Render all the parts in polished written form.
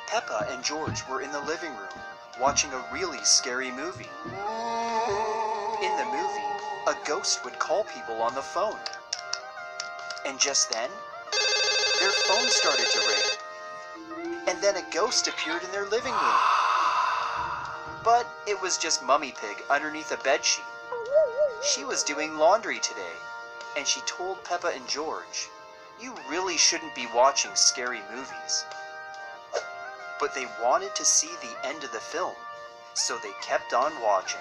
Peppa and George were in the living room watching a really scary movie. In the movie, a ghost would call people on the phone. And just then, their phone started to ring. And then a ghost appeared in their living room. But it was just Mummy Pig underneath a bedsheet. She was doing laundry today, and she told Peppa and George, "You really shouldn't be watching scary movies." But they wanted to see the end of the film, so they kept on watching.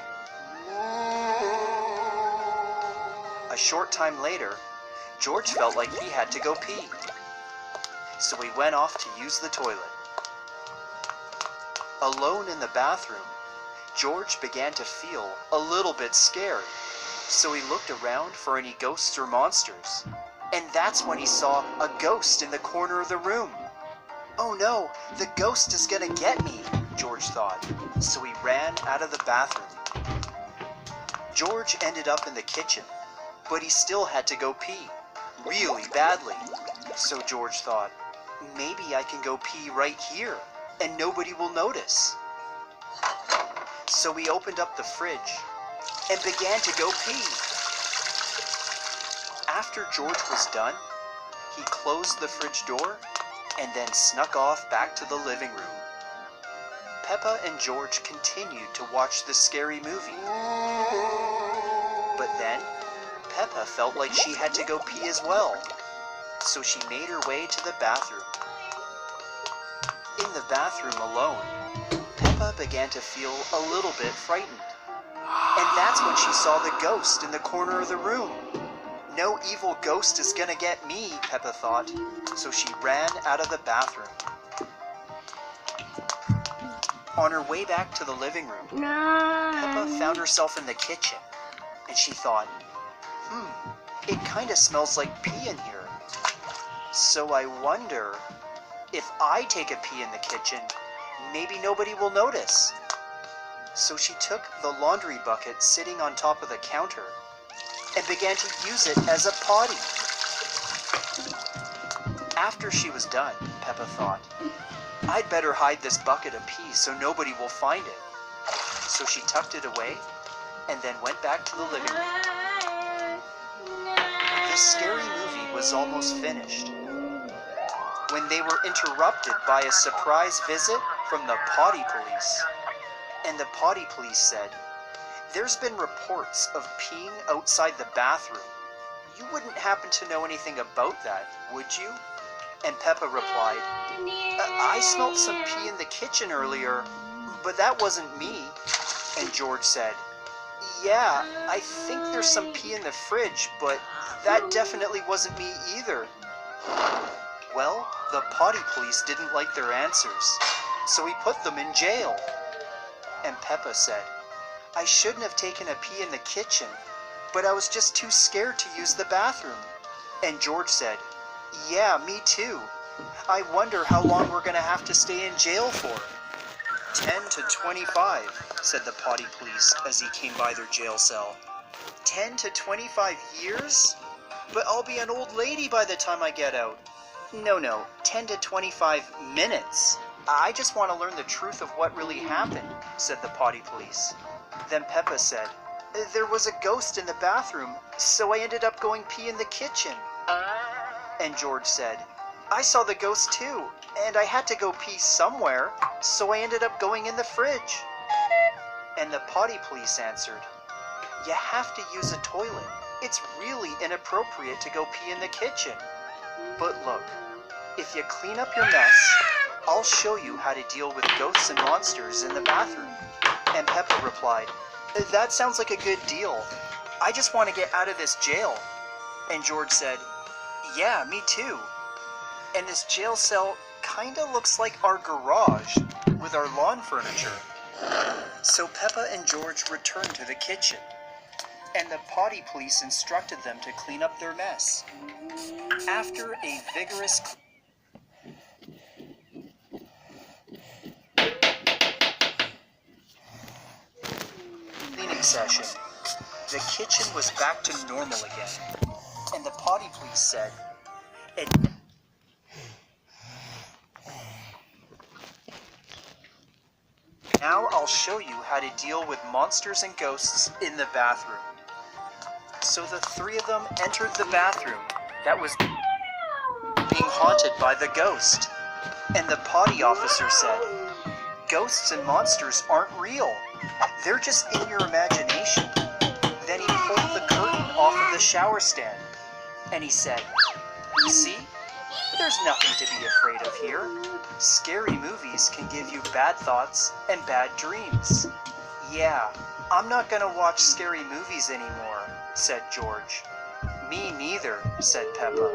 A short time later, George felt like he had to go pee. So he went off to use the toilet. Alone in the bathroom, George began to feel a little bit scared. So he looked around for any ghosts or monsters. And that's when he saw a ghost in the corner of the room. "Oh no, the ghost is gonna get me," George thought. So he ran out of the bathroom. George ended up in the kitchen, but he still had to go pee, really badly. So George thought, maybe I can go pee right here, and nobody will notice. So he opened up the fridge and began to go pee. After George was done, he closed the fridge door and then snuck off back to the living room. Peppa and George continued to watch the scary movie. But then, Peppa felt like she had to go pee as well, so she made her way to the bathroom. In the bathroom alone, Peppa began to feel a little bit frightened. And that's when she saw the ghost in the corner of the room. "No evil ghost is gonna get me," Peppa thought, so she ran out of the bathroom. On her way back to the living room, Peppa found herself in the kitchen, and she thought, it kinda smells like pee in here. So I wonder, if I take a pee in the kitchen, maybe nobody will notice. So she took the laundry bucket sitting on top of the counter and began to use it as a potty. After she was done, Peppa thought, I'd better hide this bucket of pee so nobody will find it. So she tucked it away and then went back to the living room. The scary movie was almost finished when they were interrupted by a surprise visit from the potty police. And the potty police said, "There's been reports of peeing outside the bathroom. You wouldn't happen to know anything about that, would you?" And Peppa replied, "I smelled some pee in the kitchen earlier, but that wasn't me." And George said, "Yeah, I think there's some pee in the fridge, but that definitely wasn't me either." Well, the potty police didn't like their answers, so he put them in jail. And Peppa said, "I shouldn't have taken a pee in the kitchen, but I was just too scared to use the bathroom." And George said, "Yeah, me too. I wonder how long we're going to have to stay in jail for." 10 to 25, said the potty police as he came by their jail cell. 10 to 25 years? But I'll be an old lady by the time I get out. No, 10 to 25 minutes. I just want to learn the truth of what really happened, said the potty police. Then Peppa said, "There was a ghost in the bathroom, so I ended up going pee in the kitchen." And George said, "I saw the ghost too, and I had to go pee somewhere, so I ended up going in the fridge." And the potty police answered, "You have to use a toilet. It's really inappropriate to go pee in the kitchen. But look, if you clean up your mess, I'll show you how to deal with ghosts and monsters in the bathroom." And Peppa replied, "That sounds like a good deal. I just want to get out of this jail." And George said, "Yeah, me too. And this jail cell kinda looks like our garage with our lawn furniture." So Peppa and George returned to the kitchen, and the potty police instructed them to clean up their mess. After a vigorous cleaning session, the kitchen was back to normal again, and the potty police said, I'll show you how to deal with monsters and ghosts in the bathroom. So the three of them entered the bathroom that was being haunted by the ghost. And the potty officer said, "Ghosts and monsters aren't real. They're just in your imagination." Then he pulled the curtain off of the shower stand. And he said, "See? There's nothing to be afraid of here. Scary movies can give you bad thoughts and bad dreams." "Yeah, I'm not gonna watch scary movies anymore," said George. "Me neither," said Peppa.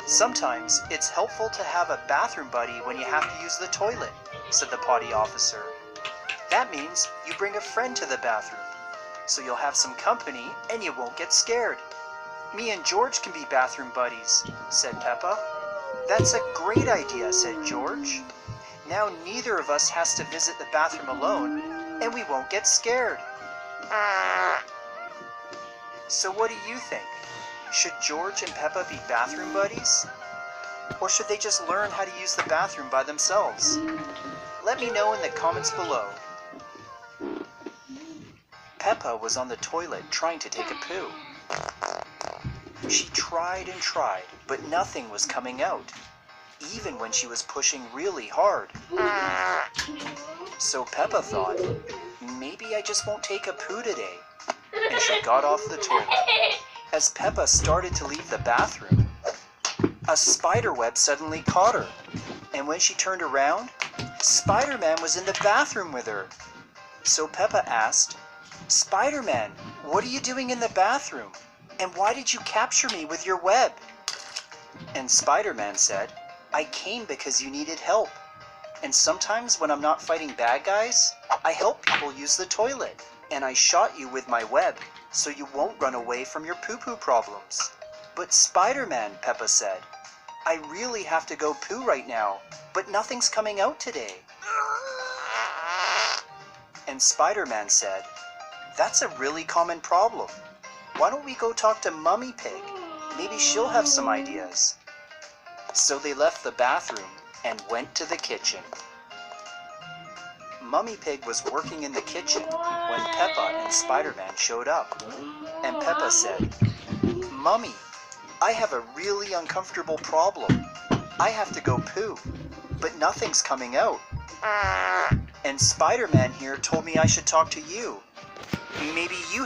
"Sometimes it's helpful to have a bathroom buddy when you have to use the toilet," said the potty officer. "That means you bring a friend to the bathroom, so you'll have some company and you won't get scared." "Me and George can be bathroom buddies," said Peppa. "That's a great idea," said George. "Now neither of us has to visit the bathroom alone, and we won't get scared." So what do you think? Should George and Peppa be bathroom buddies? Or should they just learn how to use the bathroom by themselves? Let me know in the comments below. Peppa was on the toilet trying to take a poo. She tried and tried, but nothing was coming out, even when she was pushing really hard. So Peppa thought, maybe I just won't take a poo today. And she got off the toilet. As Peppa started to leave the bathroom, a spider web suddenly caught her. And when she turned around, Spider-Man was in the bathroom with her. So Peppa asked, "Spider-Man, what are you doing in the bathroom? And why did you capture me with your web?" And Spider-Man said, "I came because you needed help. And sometimes when I'm not fighting bad guys, I help people use the toilet. And I shot you with my web so you won't run away from your poo-poo problems." "But Spider-Man," Peppa said, "I really have to go poo right now, but nothing's coming out today." And Spider-Man said, "That's a really common problem. Why don't we go talk to Mummy Pig? Maybe she'll have some ideas." So they left the bathroom and went to the kitchen. Mummy Pig was working in the kitchen when Peppa and Spider-Man showed up. And Peppa said, "Mummy, I have a really uncomfortable problem. I have to go poo, but nothing's coming out. And Spider-Man here told me I should talk to you. Maybe you have